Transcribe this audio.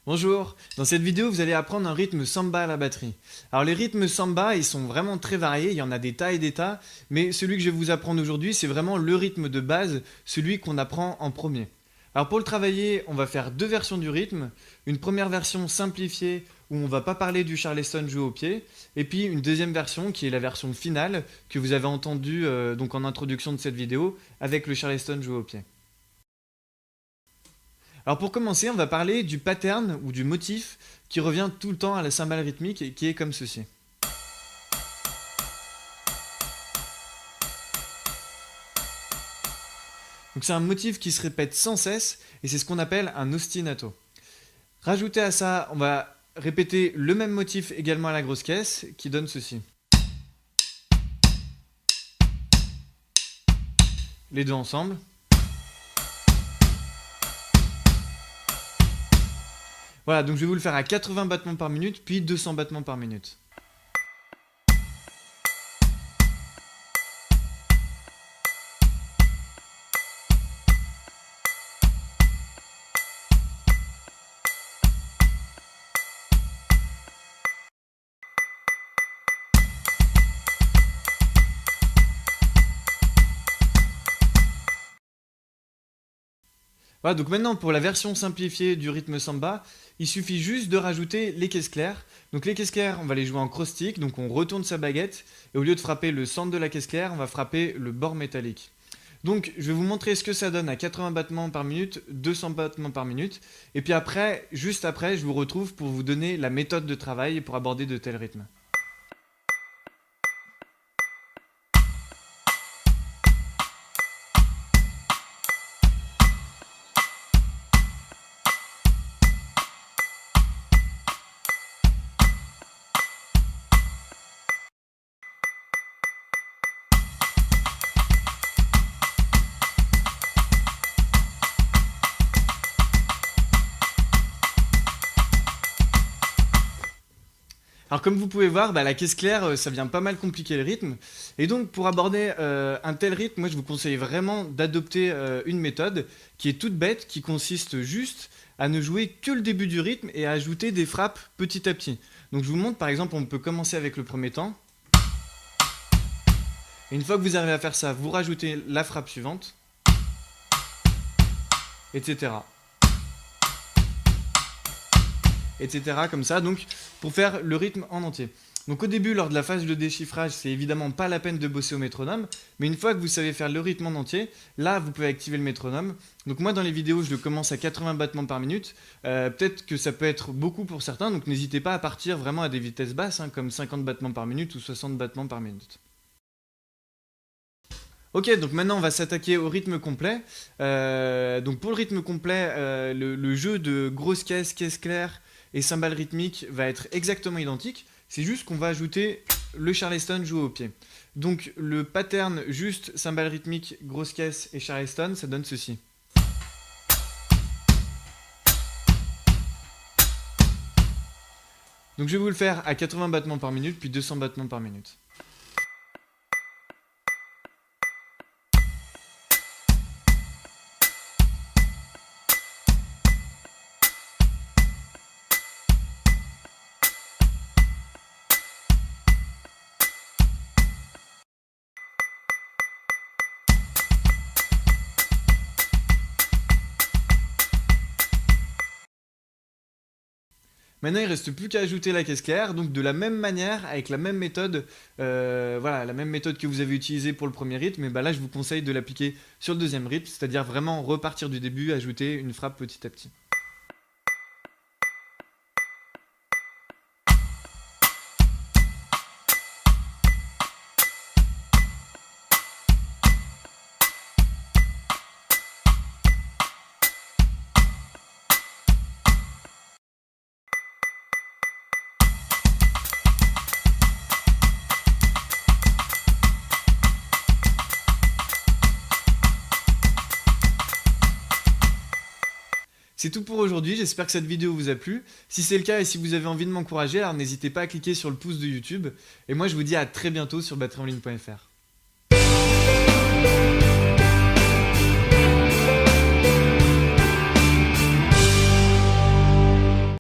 Bonjour, dans cette vidéo vous allez apprendre un rythme samba à la batterie. Alors les rythmes samba ils sont vraiment très variés, il y en a des tas et des tas, mais celui que je vais vous apprendre aujourd'hui c'est vraiment le rythme de base, celui qu'on apprend en premier. Alors pour le travailler on va faire deux versions du rythme, une première version simplifiée où on va pas parler du charleston joué au pied, et puis une deuxième version qui est la version finale que vous avez entendue donc en introduction de cette vidéo avec le charleston joué au pied. Alors pour commencer, on va parler du pattern ou du motif qui revient tout le temps à la cymbale rythmique et qui est comme ceci. Donc c'est un motif qui se répète sans cesse et c'est ce qu'on appelle un ostinato. Rajouté à ça, on va répéter le même motif également à la grosse caisse qui donne ceci. Les deux ensemble. Voilà, donc je vais vous le faire à 80 battements par minute, puis 200 battements par minute. Voilà, donc maintenant pour la version simplifiée du rythme samba, il suffit juste de rajouter les caisses claires. Donc les caisses claires, on va les jouer en cross stick, donc on retourne sa baguette, et au lieu de frapper le centre de la caisse claire, on va frapper le bord métallique. Donc je vais vous montrer ce que ça donne à 80 battements par minute, 200 battements par minute, et puis après, juste après, je vous retrouve pour vous donner la méthode de travail pour aborder de tels rythmes. Alors comme vous pouvez voir, la caisse claire, ça vient pas mal compliquer le rythme. Et donc pour aborder un tel rythme, moi je vous conseille vraiment d'adopter une méthode qui est toute bête, qui consiste juste à ne jouer que le début du rythme et à ajouter des frappes petit à petit. Donc je vous montre par exemple, on peut commencer avec le premier temps. Et une fois que vous arrivez à faire ça, vous rajoutez la frappe suivante, etc. etc. comme ça, donc pour faire le rythme en entier. Donc au début, lors de la phase de déchiffrage, c'est évidemment pas la peine de bosser au métronome, mais une fois que vous savez faire le rythme en entier, là vous pouvez activer le métronome. Donc moi dans les vidéos, je le commence à 80 battements par minute, peut-être que ça peut être beaucoup pour certains, donc n'hésitez pas à partir vraiment à des vitesses basses, comme 50 battements par minute ou 60 battements par minute. Ok, donc maintenant on va s'attaquer au rythme complet. Donc pour le rythme complet, le jeu de grosse caisse claire et cymbale rythmique va être exactement identique. C'est juste qu'on va ajouter le charleston joué au pied. Donc le pattern juste cymbale rythmique, grosse caisse et charleston, ça donne ceci. Donc je vais vous le faire à 80 battements par minute, puis 200 battements par minute. Maintenant, il ne reste plus qu'à ajouter la caisse claire, donc de la même manière, avec la même méthode, voilà, la même méthode que vous avez utilisée pour le premier rythme, et là je vous conseille de l'appliquer sur le deuxième rythme, c'est-à-dire vraiment repartir du début, ajouter une frappe petit à petit. C'est tout pour aujourd'hui, j'espère que cette vidéo vous a plu. Si c'est le cas et si vous avez envie de m'encourager, alors n'hésitez pas à cliquer sur le pouce de YouTube. Et moi je vous dis à très bientôt sur batteriesenligne.fr.